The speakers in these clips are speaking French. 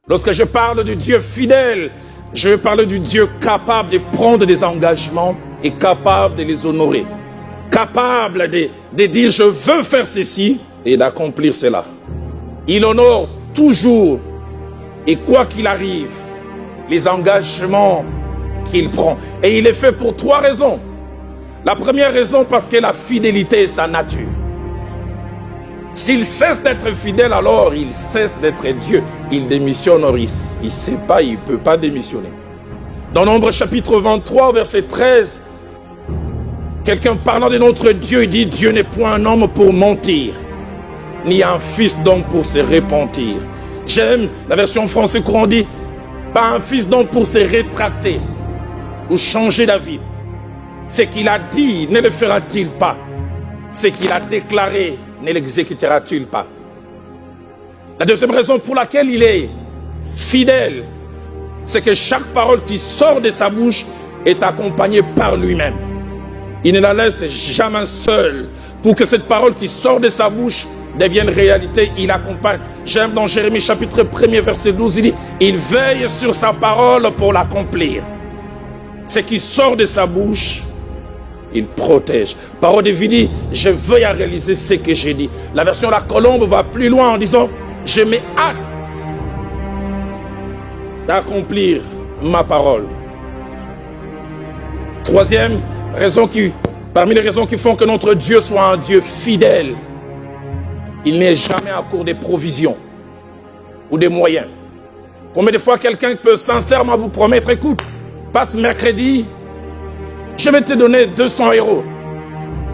Lorsque je parle du Dieu fidèle, je parle du Dieu capable de prendre des engagements et capable de les honorer. Capable de dire je veux faire ceci et d'accomplir cela. Il honore toujours et quoi qu'il arrive, les engagements qu'il prend. Et il est fait pour 3 raisons. La première raison, parce que la fidélité est sa nature. S'il cesse d'être fidèle, alors il cesse d'être Dieu. Il démissionne, or il ne sait pas, il ne peut pas démissionner. Dans Nombre chapitre 23, verset 13, quelqu'un parlant de notre Dieu, il dit, Dieu n'est point un homme pour mentir, ni un fils d'homme pour se repentir. J'aime la version français courant dit, pas un fils d'homme pour se rétracter ou changer d'avis. Ce qu'il a dit, ne le fera-t-il pas? Ce qu'il a déclaré, ne l'exécutera-t-il pas? La deuxième raison pour laquelle il est fidèle, c'est que chaque parole qui sort de sa bouche est accompagnée par lui-même. Il ne la laisse jamais seule. Pour que cette parole qui sort de sa bouche devienne réalité, il accompagne. J'aime dans Jérémie chapitre 1er verset 12, il dit, il veille sur sa parole pour l'accomplir. Ce qui sort de sa bouche, il protège. Parole de vie dit, je veuille à réaliser ce que j'ai dit. La version La Colombe va plus loin en disant, je mets hâte d'accomplir ma parole. Troisième raison parmi les raisons qui font que notre Dieu soit un Dieu fidèle, il n'est jamais à court des provisions ou des moyens. Combien de fois quelqu'un peut sincèrement vous promettre, écoute, passe mercredi, je vais te donner 200 €.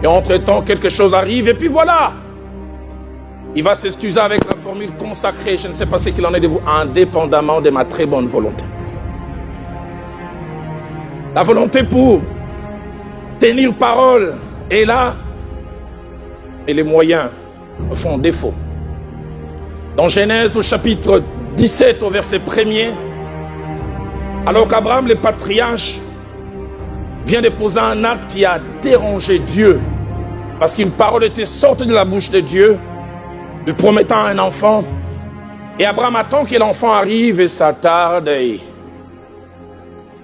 Et entre-temps, quelque chose arrive et puis voilà. Il va s'excuser avec la formule consacrée. Je ne sais pas ce qu'il en est de vous, indépendamment de ma très bonne volonté. La volonté pour tenir parole est là, et les moyens font défaut. Dans Genèse au chapitre 17 au verset 1er, alors qu'Abraham, le patriarche, vient de poser un acte qui a dérangé Dieu, parce qu'une parole était sortie de la bouche de Dieu, lui promettant un enfant, et Abraham attend que l'enfant arrive et s'attarde, et il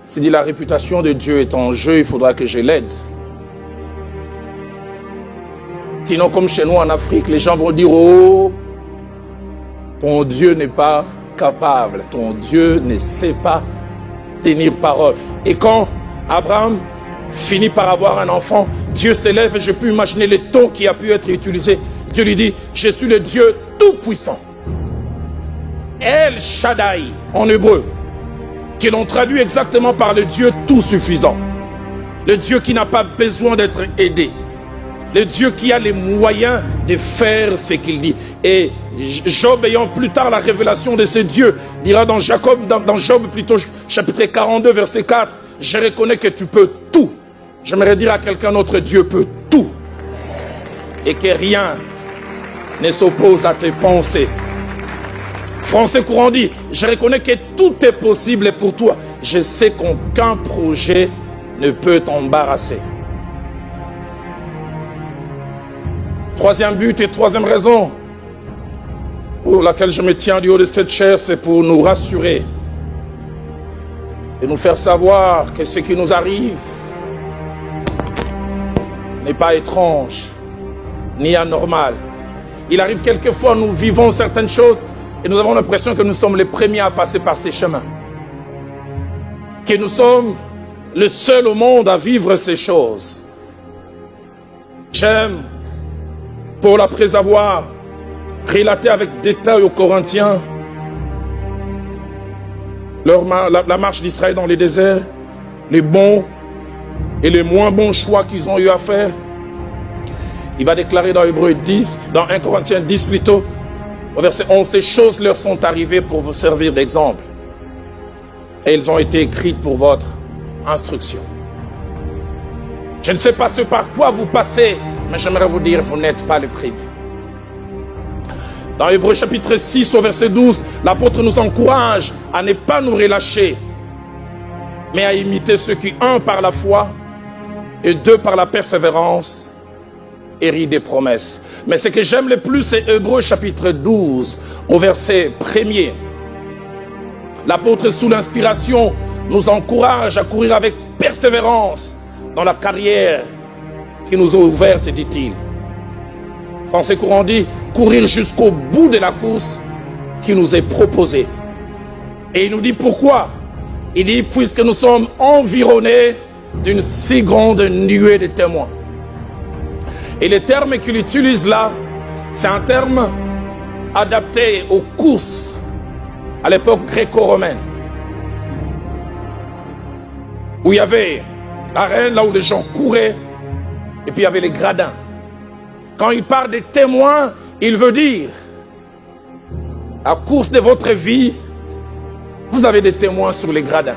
s'est dit, la réputation de Dieu est en jeu, il faudra que je l'aide. Sinon, comme chez nous en Afrique, les gens vont dire, oh, ton Dieu n'est pas capable, ton Dieu ne sait pas tenir parole. Et quand Abraham finit par avoir un enfant, Dieu s'élève et je peux imaginer le ton qui a pu être utilisé. Dieu lui dit, je suis le Dieu tout-puissant. El Shaddai en hébreu, que l'on traduit exactement par le Dieu tout-suffisant. Le Dieu qui n'a pas besoin d'être aidé. Le Dieu qui a les moyens de faire ce qu'il dit. Et Job, ayant plus tard la révélation de ce Dieu, dira dans Job plutôt chapitre 42 verset 4, je reconnais que tu peux tout. J'aimerais dire à quelqu'un, notre Dieu peut tout. Et que rien ne s'oppose à tes pensées. Français courant dit, je reconnais que tout est possible pour toi. Je sais qu'aucun projet ne peut t'embarrasser. Troisième but et troisième raison pour laquelle je me tiens du haut de cette chair, c'est pour nous rassurer et nous faire savoir que ce qui nous arrive n'est pas étrange ni anormal. Il arrive quelquefois, nous vivons certaines choses et nous avons l'impression que nous sommes les premiers à passer par ces chemins. Que nous sommes le seul au monde à vivre ces choses. J'aime, Paul, après avoir relaté avec détail aux Corinthiens la marche d'Israël dans les déserts, les bons et les moins bons choix qu'ils ont eu à faire, il va déclarer dans Hébreux 10, dans 1 Corinthiens 10 plutôt, au verset 11, ces choses leur sont arrivées pour vous servir d'exemple. Et elles ont été écrites pour votre instruction. Je ne sais pas ce par quoi vous passez, mais j'aimerais vous dire, vous n'êtes pas le premier. Dans Hébreux chapitre 6 au verset 12, l'apôtre nous encourage à ne pas nous relâcher, mais à imiter ceux qui, un, par la foi, et deux, par la persévérance, héritent des promesses. Mais ce que j'aime le plus, c'est Hébreux chapitre 12 au verset 1er. L'apôtre, sous l'inspiration, nous encourage à courir avec persévérance dans la carrière qui nous est ouverte, dit-il. Français courant dit, courir jusqu'au bout de la course qui nous est proposée. Et il nous dit pourquoi? Il dit, puisque nous sommes environnés d'une si grande nuée de témoins. Et le terme qu'il utilise là, c'est un terme adapté aux courses à l'époque gréco-romaine, où il y avait l'arène, là où les gens couraient, et puis il y avait les gradins. Quand il parle des témoins, il veut dire, à course de votre vie, vous avez des témoins sur les gradins.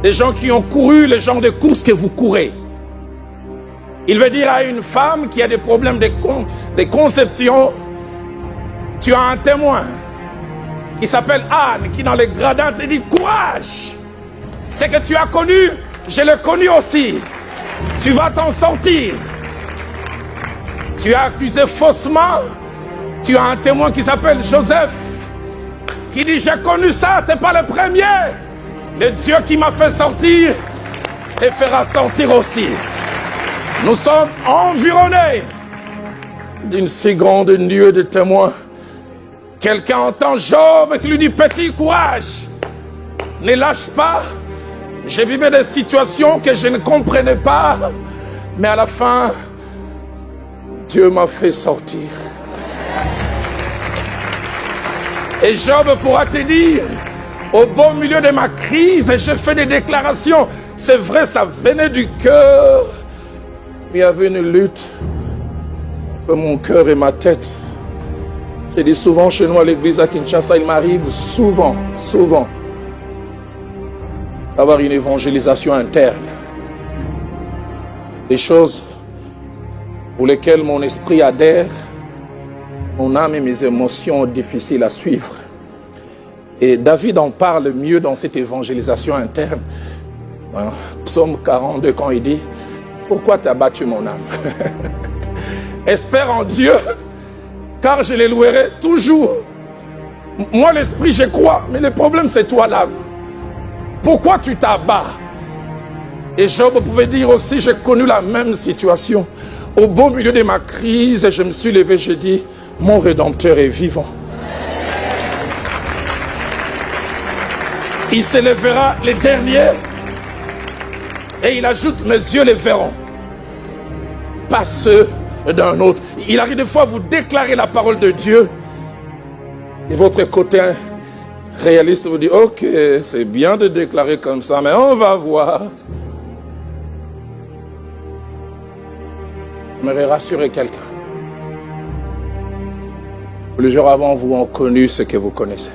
Des gens qui ont couru le genre de course que vous courez. Il veut dire à une femme qui a des problèmes de conception, tu as un témoin qui s'appelle Anne, qui dans les gradins te dit courage. Ce que tu as connu, je l'ai connu aussi. Tu vas t'en sortir. Tu as accusé faussement, tu as un témoin qui s'appelle Joseph, qui dit j'ai connu ça, t'es pas le premier. Le Dieu qui m'a fait sortir te fera sortir aussi. Nous sommes environnés d'une si grande nuée de témoins. Quelqu'un entend Job qui lui dit petit courage, ne lâche pas. J'ai vécu des situations que je ne comprenais pas, mais à la fin, Dieu m'a fait sortir. Et Job pourra te dire, au beau milieu de ma crise, j'ai fait des déclarations. C'est vrai, ça venait du cœur. Il y avait une lutte entre mon cœur et ma tête. J'ai dit souvent chez nous à l'église à Kinshasa, il m'arrive souvent d'avoir une évangélisation interne. Des choses pour lesquelles mon esprit adhère, mon âme et mes émotions difficiles à suivre. Et David en parle mieux dans cette évangélisation interne. Psaume 42, quand il dit « Pourquoi t'as battu mon âme ?» Espère en Dieu, car je les louerai toujours. Moi, l'esprit, je crois, mais le problème, c'est toi, l'âme. Pourquoi tu t'abats? Et Job pouvait dire aussi, j'ai connu la même situation. Au beau milieu de ma crise, je me suis levé, j'ai dit, mon Rédempteur est vivant. Il se lèvera les derniers. Et il ajoute, mes yeux les verront. Pas ceux d'un autre. Il arrive des fois à vous déclarer la parole de Dieu. Et votre côté réaliste vous dit, ok, c'est bien de déclarer comme ça, mais on va voir. J'aimerais rassurer quelqu'un. Plusieurs avant vous ont connu ce que vous connaissez.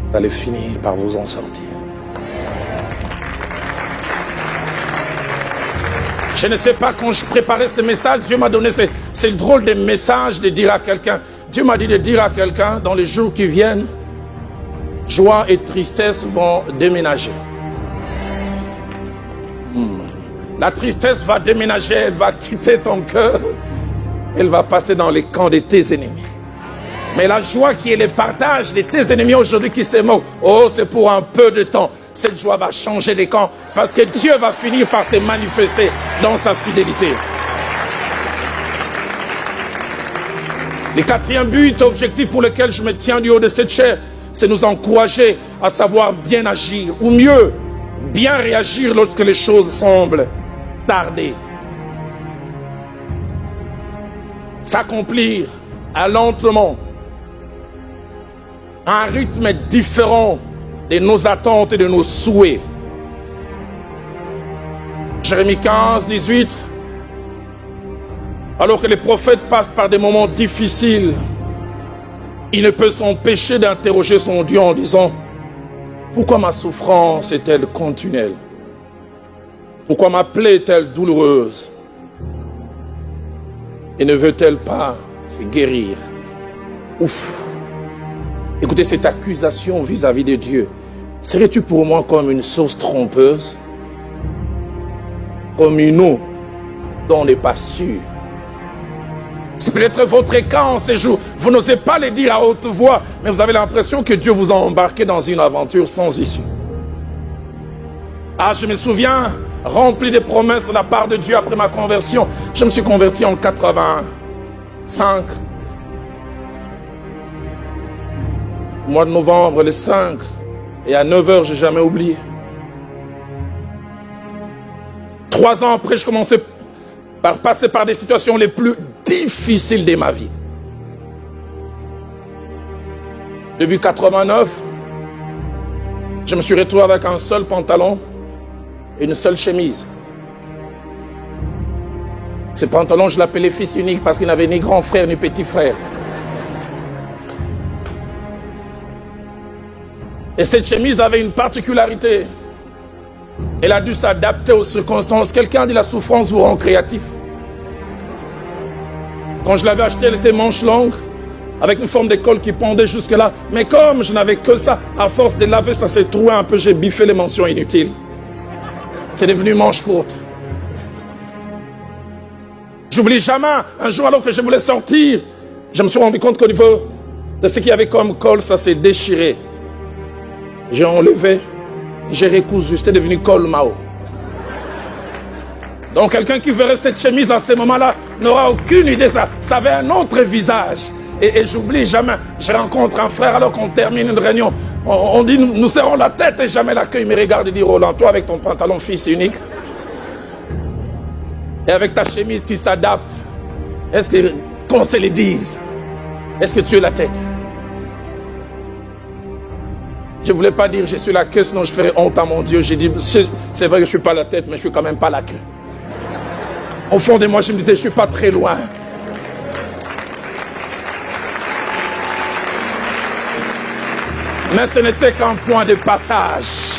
Vous allez finir par vous en sortir. Je ne sais pas, quand je préparais ce message, Dieu m'a donné ce drôle de message de dire à quelqu'un. Dieu m'a dit de dire à quelqu'un, dans les jours qui viennent, joie et tristesse vont déménager. La tristesse va déménager, elle va quitter ton cœur, elle va passer dans les camps de tes ennemis. Mais la joie qui est le partage de tes ennemis aujourd'hui qui se moquent, oh, c'est pour un peu de temps. Cette joie va changer les camps parce que Dieu va finir par se manifester dans sa fidélité. Le quatrième but, objectif pour lequel je me tiens du haut de cette chair, c'est nous encourager à savoir bien agir, ou mieux, bien réagir lorsque les choses semblent tarder. S'accomplir à lentement, à un rythme différent de nos attentes et de nos souhaits. Jérémie 15, 18. Alors que les prophètes passent par des moments difficiles, il ne peut s'empêcher d'interroger son Dieu en disant, pourquoi ma souffrance est-elle continuelle? Pourquoi ma plaie est-elle douloureuse? Et ne veut-elle pas se guérir? Ouf! Écoutez, cette accusation vis-à-vis de Dieu, serais-tu pour moi comme une source trompeuse? Comme une eau dont on n'est pas sûr? C'est peut-être votre cas en ces jours. Vous n'osez pas les dire à haute voix, mais vous avez l'impression que Dieu vous a embarqué dans une aventure sans issue. Ah, je me souviens, rempli de promesses de la part de Dieu après ma conversion. Je me suis converti en 85. Au mois de novembre, le 5. Et à 9h, je n'ai jamais oublié. 3 ans après, je commençais par passer par des situations les plus difficiles de ma vie. Depuis 89, je me suis retrouvé avec un seul pantalon et une seule chemise. Ce pantalon, je l'appelais fils unique parce qu'il n'avait ni grand frère ni petit frère. Et cette chemise avait une particularité. Elle a dû s'adapter aux circonstances. Quelqu'un dit la souffrance vous rend créatif. Quand je l'avais achetée, elle était manche longue, avec une forme de col qui pendait jusque là. Mais comme je n'avais que ça, à force de laver, ça s'est troué un peu, j'ai biffé les mentions inutiles. C'est devenu manche courte. J'oublie jamais, un jour alors que je voulais sortir, je me suis rendu compte qu'au niveau de ce qu'il y avait comme col, ça s'est déchiré. J'ai enlevé, j'ai recousu, c'était devenu col Mao. Donc quelqu'un qui verrait cette chemise à ce moment-là n'aura aucune idée, ça avait un autre visage. Et j'oublie jamais, je rencontre un frère alors qu'on termine une réunion. On dit, nous serrons la tête et jamais la queue. Il me regarde et dit, Roland, toi avec ton pantalon fils unique et avec ta chemise qui s'adapte, est-ce que, qu'on se le dise, est-ce que tu es la tête? Je ne voulais pas dire je suis la queue, sinon je ferais honte à mon Dieu. J'ai dit, c'est vrai que je ne suis pas la tête, mais je ne suis quand même pas la queue. Au fond de moi, je me disais, je ne suis pas très loin. Mais ce n'était qu'un point de passage.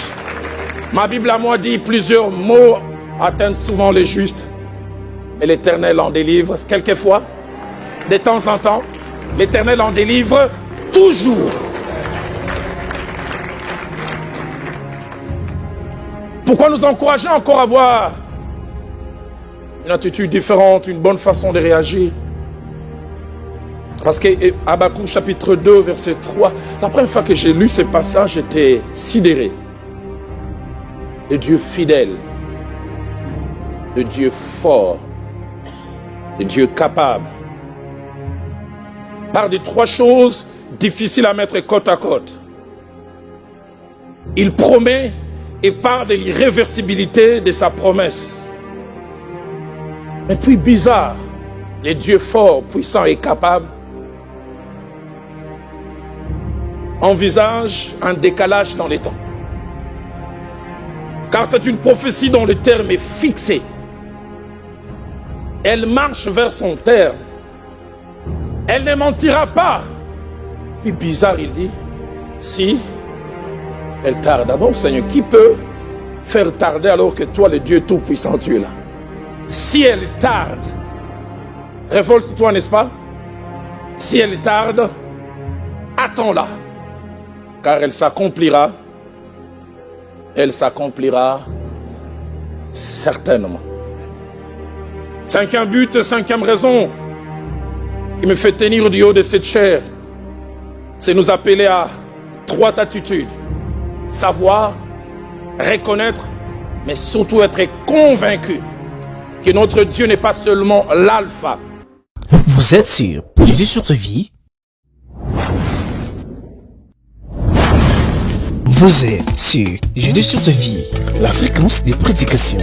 Ma Bible à moi dit, plusieurs mots atteignent souvent les justes, mais l'Éternel en délivre quelquefois, de temps en temps. L'Éternel en délivre toujours. Pourquoi nous encourager encore à avoir une attitude différente, une bonne façon de réagir? Parce que Habakkuk chapitre 2, verset 3, la première fois que j'ai lu ce passage, j'étais sidéré. Le Dieu fidèle, le Dieu fort, le Dieu capable. Par de 3 choses difficiles à mettre côte à côte. Il promet et parle de l'irréversibilité de sa promesse. Mais puis bizarre, le Dieu fort, puissant et capable envisage un décalage dans les temps. Car c'est une prophétie dont le terme est fixé. Elle marche vers son terme. Elle ne mentira pas. Puis bizarre, il dit, si elle tarde. D'abord, Seigneur, qui peut faire tarder alors que toi, le Dieu Tout-Puissant, tu es là? Si elle tarde, révolte-toi, n'est-ce pas? Si elle tarde, attends-la. Car elle s'accomplira certainement. 5e but, 5e raison qui me fait tenir du haut de cette chair, c'est nous appeler à 3 attitudes. Savoir, reconnaître, mais surtout être convaincu que notre Dieu n'est pas seulement l'alpha. Vous êtes sur Jésus sur ta vie? Vous êtes sur Jésus sur ta vie, la fréquence des prédications.